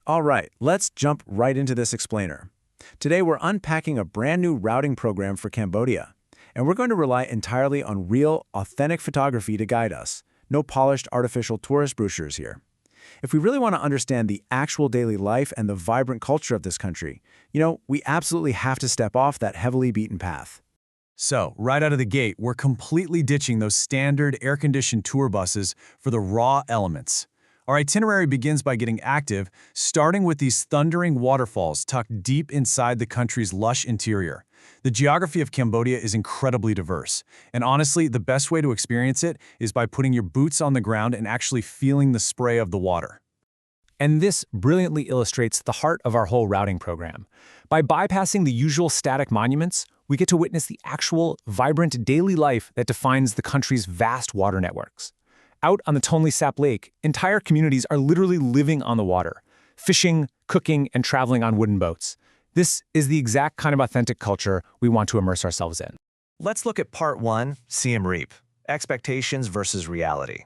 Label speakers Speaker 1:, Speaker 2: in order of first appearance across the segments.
Speaker 1: All right, let's jump right into this explainer. Today we're unpacking a brand new routing program for Cambodia, and we're going to rely entirely on real, authentic photography to guide us. No polished artificial tourist brochures here. If we really want to understand the actual daily life and the vibrant culture of this country, we absolutely have to step off that heavily beaten path.
Speaker 2: So, right out of the gate, we're completely ditching those standard air-conditioned tour buses for the raw elements. Our itinerary begins by getting active, starting with these thundering waterfalls tucked deep inside the country's lush interior. The geography of Cambodia is incredibly diverse, and honestly, the best way to experience it is by putting your boots on the ground and actually feeling the spray of the water.
Speaker 3: And this brilliantly illustrates the heart of our whole routing program. By bypassing the usual static monuments, we get to witness the actual, vibrant daily life that defines the country's vast water networks. Out on the Tonle Sap Lake, entire communities are literally living on the water, fishing, cooking, and traveling on wooden boats. This is the exact kind of authentic culture we want to immerse ourselves in.
Speaker 4: Let's look at Part 1, Siem Reap, Expectations versus Reality.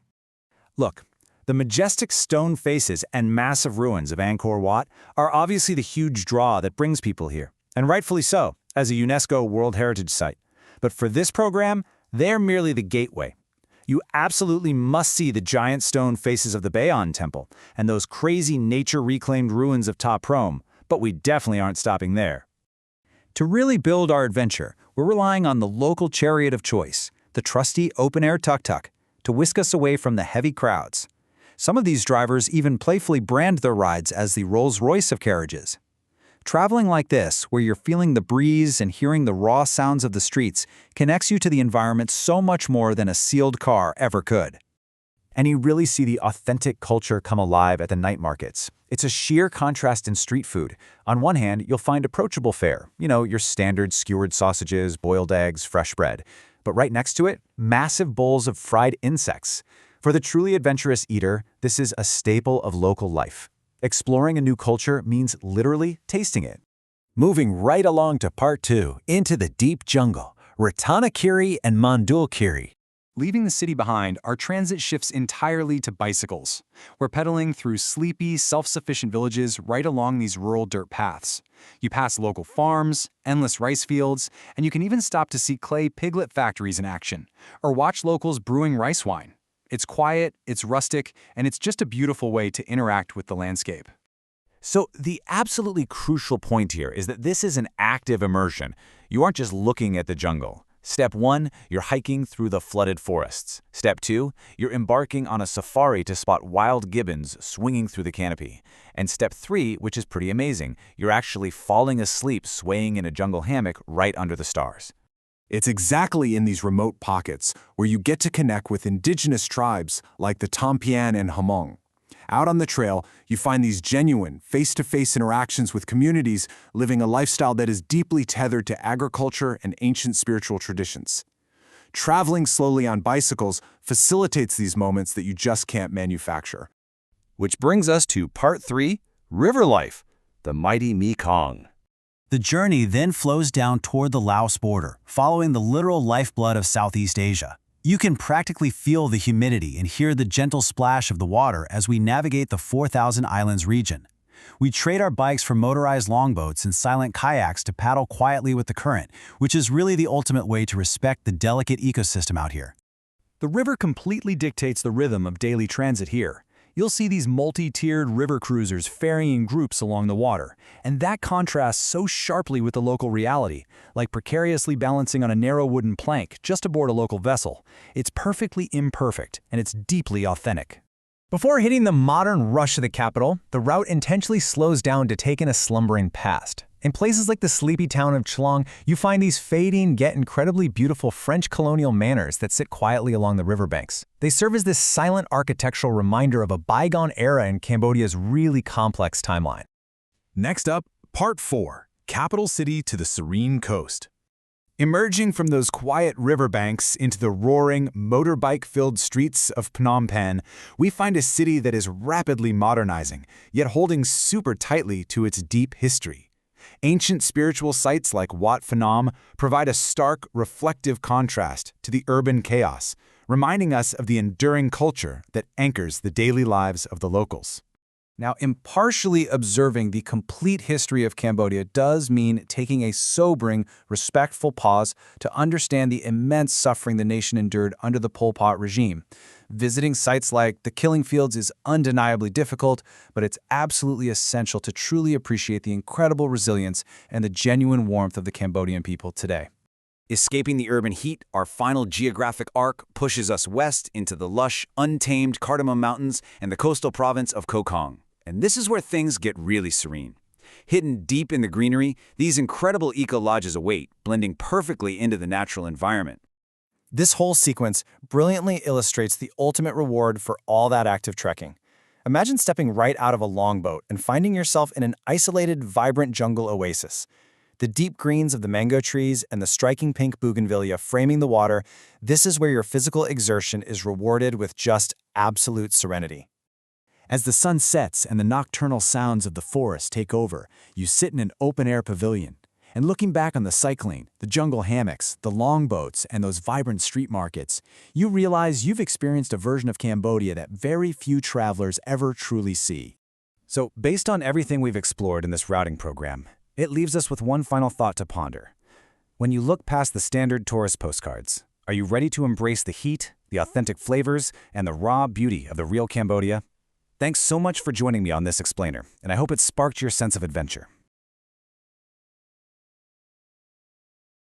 Speaker 1: Look, the majestic stone faces and massive ruins of Angkor Wat are obviously the huge draw that brings people here, and rightfully so, as a UNESCO World Heritage Site. But for this program, they're merely the gateway. You absolutely must see the giant stone faces of the Bayon Temple and those crazy nature-reclaimed ruins of Ta Prohm, but we definitely aren't stopping there. To really build our adventure, we're relying on the local chariot of choice, the trusty open-air tuk-tuk, to whisk us away from the heavy crowds. Some of these drivers even playfully brand their rides as the Rolls-Royce of carriages. Traveling like this, where you're feeling the breeze and hearing the raw sounds of the streets, connects you to the environment so much more than a sealed car ever could. And you really see the authentic culture come alive at the night markets. It's a sheer contrast in street food. On one hand, you'll find approachable fare, your standard skewered sausages, boiled eggs, fresh bread. But right next to it, massive bowls of fried insects. For the truly adventurous eater, this is a staple of local life. Exploring a new culture means literally tasting it. Moving right along to Part 2, into the deep jungle, Ratanakiri and Mondulkiri.
Speaker 2: Leaving the city behind, our transit shifts entirely to bicycles. We're pedaling through sleepy, self-sufficient villages right along these rural dirt paths. You pass local farms, endless rice fields, and you can even stop to see clay piglet factories in action, or watch locals brewing rice wine. It's quiet, it's rustic, and it's just a beautiful way to interact with the landscape.
Speaker 1: So the absolutely crucial point here is that this is an active immersion. You aren't just looking at the jungle. Step 1, you're hiking through the flooded forests. Step 2, you're embarking on a safari to spot wild gibbons swinging through the canopy. And Step 3, which is pretty amazing, you're actually falling asleep swaying in a jungle hammock right under the stars.
Speaker 5: It's exactly in these remote pockets where you get to connect with indigenous tribes like the Tompian and Hmong. Out on the trail, you find these genuine, face-to-face interactions with communities living a lifestyle that is deeply tethered to agriculture and ancient spiritual traditions. Traveling slowly on bicycles facilitates these moments that you just can't manufacture.
Speaker 1: Which brings us to Part 3, River Life, the mighty Mekong. The journey then flows down toward the Laos border, following the literal lifeblood of Southeast Asia. You can practically feel the humidity and hear the gentle splash of the water as we navigate the 4,000 Islands region. We trade our bikes for motorized longboats and silent kayaks to paddle quietly with the current, which is really the ultimate way to respect the delicate ecosystem out here.
Speaker 2: The river completely dictates the rhythm of daily transit here. You'll see these multi-tiered river cruisers ferrying groups along the water, and that contrasts so sharply with the local reality, like precariously balancing on a narrow wooden plank just aboard a local vessel. It's perfectly imperfect, and it's deeply authentic. Before hitting the modern rush of the capital, the route intentionally slows down to take in a slumbering past. In places like the sleepy town of Chlong, you find these fading yet incredibly beautiful French colonial manors that sit quietly along the riverbanks. They serve as this silent architectural reminder of a bygone era in Cambodia's really complex timeline.
Speaker 5: Next up, Part 4, Capital City to the Serene Coast.
Speaker 1: Emerging from those quiet riverbanks into the roaring, motorbike-filled streets of Phnom Penh, we find a city that is rapidly modernizing, yet holding super tightly to its deep history. Ancient spiritual sites like Wat Phnom provide a stark, reflective contrast to the urban chaos, reminding us of the enduring culture that anchors the daily lives of the locals.
Speaker 2: Now, impartially observing the complete history of Cambodia does mean taking a sobering, respectful pause to understand the immense suffering the nation endured under the Pol Pot regime. Visiting sites like the Killing Fields is undeniably difficult, but it's absolutely essential to truly appreciate the incredible resilience and the genuine warmth of the Cambodian people today.
Speaker 1: Escaping the urban heat, our final geographic arc pushes us west into the lush, untamed Cardamom Mountains and the coastal province of Koh Kong. And this is where things get really serene. Hidden deep in the greenery, these incredible eco-lodges await, blending perfectly into the natural environment.
Speaker 6: This whole sequence brilliantly illustrates the ultimate reward for all that active trekking. Imagine stepping right out of a longboat and finding yourself in an isolated, vibrant jungle oasis. The deep greens of the mango trees and the striking pink bougainvillea framing the water, this is where your physical exertion is rewarded with just absolute serenity.
Speaker 1: As the sun sets and the nocturnal sounds of the forest take over, you sit in an open-air pavilion. And looking back on the cycling, the jungle hammocks, the longboats, and those vibrant street markets, you realize you've experienced a version of Cambodia that very few travelers ever truly see. So, based on everything we've explored in this routing program, it leaves us with one final thought to ponder. When you look past the standard tourist postcards, are you ready to embrace the heat, the authentic flavors, and the raw beauty of the real Cambodia? Thanks so much for joining me on this explainer, and I hope it sparked your sense of adventure.